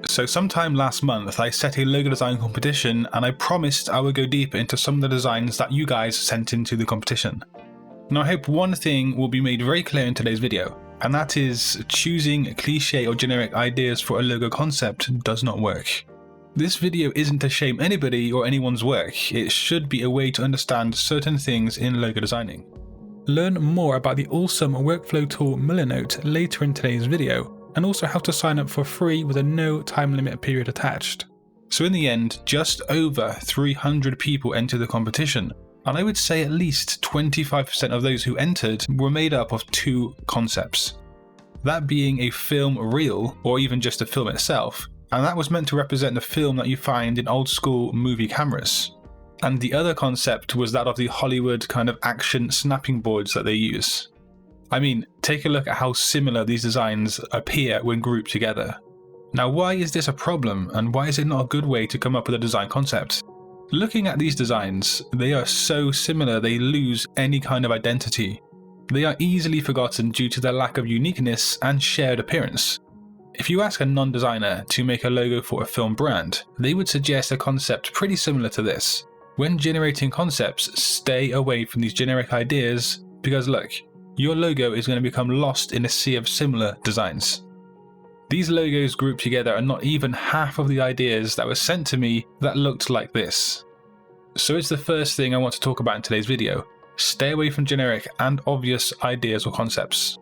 So sometime last month I set a logo design competition and I promised I would go deeper into some of the designs that you guys sent into the competition. Now I hope one thing will be made very clear in today's video, and that is choosing cliche or generic ideas for a logo concept does not work. This video isn't to shame anybody or anyone's work, it should be a way to understand certain things in logo designing. Learn more about the awesome workflow tool Millernote later in today's video, and also how to sign up for free with a no time limit period attached. So in the end, just over 300 people entered the competition, and I would say at least 25% of those who entered were made up of two concepts. That being a film reel, or even just the film itself, and that was meant to represent the film that you find in old school movie cameras. And the other concept was that of the Hollywood kind of action snapping boards that they use. I mean, take a look at how similar these designs appear when grouped together. Now, why is this a problem, and why is it not a good way to come up with a design concept? Looking at these designs, they are so similar they lose any kind of identity. They are easily forgotten due to their lack of uniqueness and shared appearance. If you ask a non-designer to make a logo for a film brand, they would suggest a concept pretty similar to this. When generating concepts, stay away from these generic ideas because look, your logo is going to become lost in a sea of similar designs. These logos grouped together are not even half of the ideas that were sent to me that looked like this. So it's the first thing I want to talk about in today's video. Stay away from generic and obvious ideas or concepts.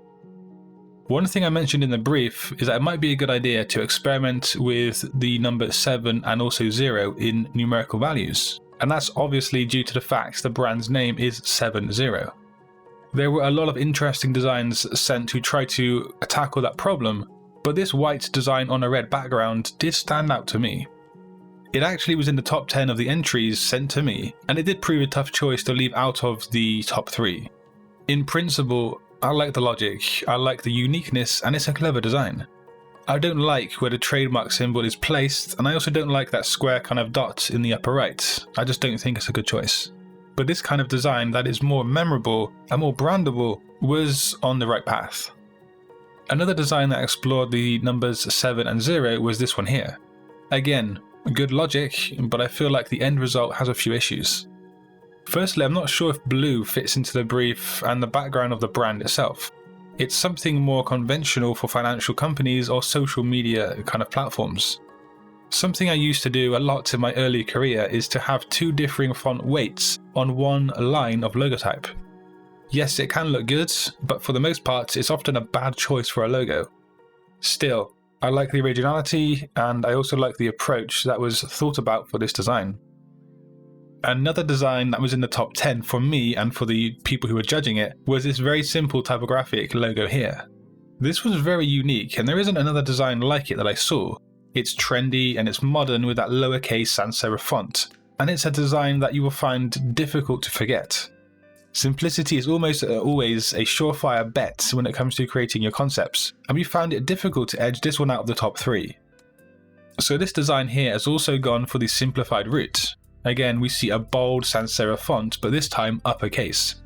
One thing I mentioned in the brief is that it might be a good idea to experiment with the number 7 and also 0 in numerical values. And that's obviously due to the fact the brand's name is 70. There were a lot of interesting designs sent to try to tackle that problem, but this white design on a red background did stand out to me. It actually was in the top 10 of the entries sent to me, and it did prove a tough choice to leave out of the top 3. In principle, I like the logic, I like the uniqueness, and it's a clever design. I don't like where the trademark symbol is placed, and I also don't like that square kind of dot in the upper right. I just don't think it's a good choice. But this kind of design that is more memorable and more brandable was on the right path. Another design that explored the numbers 7 and 0 was this one here. Again, good logic, but I feel like the end result has a few issues. Firstly, I'm not sure if blue fits into the brief and the background of the brand itself. It's something more conventional for financial companies or social media kind of platforms. Something I used to do a lot in my early career is to have two differing font weights on one line of logo type. Yes, it can look good, but for the most part, it's often a bad choice for a logo. Still, I like the originality, and I also like the approach that was thought about for this design. Another design that was in the top 10 for me and for the people who were judging it was this very simple typographic logo here. This was very unique, and there isn't another design like it that I saw. It's trendy and it's modern with that lowercase sans serif font, and it's a design that you will find difficult to forget. Simplicity is almost always a surefire bet when it comes to creating your concepts, and we found it difficult to edge this one out of the top 3. So this design here has also gone for the simplified route. Again, we see a bold sans serif font, but this time uppercase.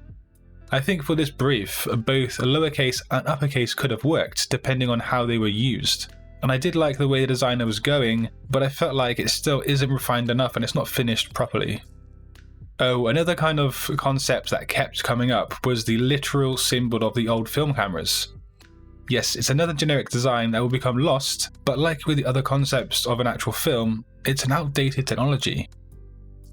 I think for this brief, both lowercase and uppercase could have worked depending on how they were used. And I did like the way the designer was going, but I felt like it still isn't refined enough and it's not finished properly. Oh, another kind of concept that kept coming up was the literal symbol of the old film cameras. Yes, it's another generic design that will become lost, but like with the other concepts of an actual film, it's an outdated technology.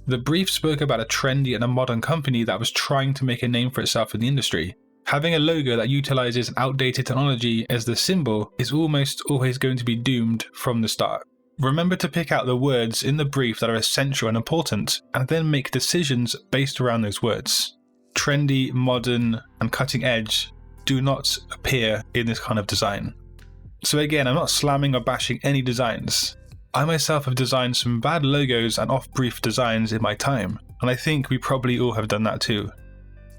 The brief spoke about a trendy and a modern company that was trying to make a name for itself in the industry. Having a logo that utilizes an outdated technology as the symbol is almost always going to be doomed from the start. Remember to pick out the words in the brief that are essential and important, and then make decisions based around those words. Trendy, modern, and cutting edge do not appear in this kind of design. So again, I'm not slamming or bashing any designs. I myself have designed some bad logos and off-brief designs in my time, and I think we probably all have done that too.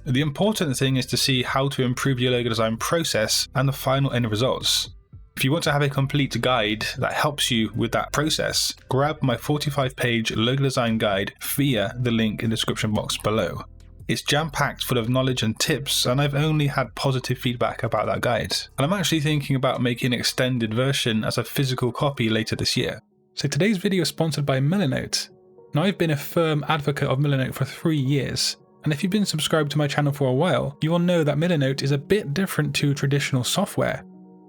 The important thing is to see how to improve your logo design process and the final end results. If you want to have a complete guide that helps you with that process, grab my 45-page logo design guide via the link in the description box below. It's jam-packed full of knowledge and tips, and I've only had positive feedback about that guide. And I'm actually thinking about making an extended version as a physical copy later this year. So today's video is sponsored by Milanote. Now, I've been a firm advocate of Milanote for 3 years, and if you've been subscribed to my channel for a while, you will know that Milanote is a bit different to traditional software.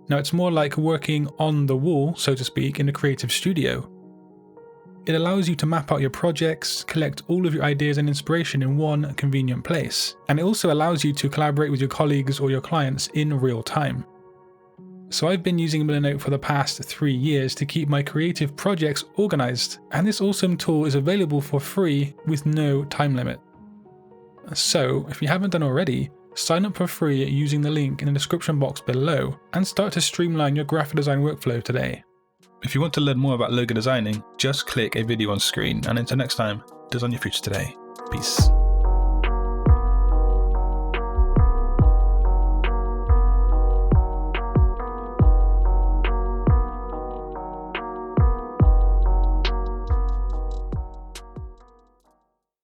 Now, it's more like working on the wall, so to speak, in a creative studio. It allows you to map out your projects, collect all of your ideas and inspiration in one convenient place, and it also allows you to collaborate with your colleagues or your clients in real time. So I've been using Milanote for the past 3 years to keep my creative projects organized, and this awesome tool is available for free with no time limit. So if you haven't done already, sign up for free using the link in the description box below and start to streamline your graphic design workflow today. If you want to learn more about logo designing, just click a video on screen, and until next time, design your future today. Peace.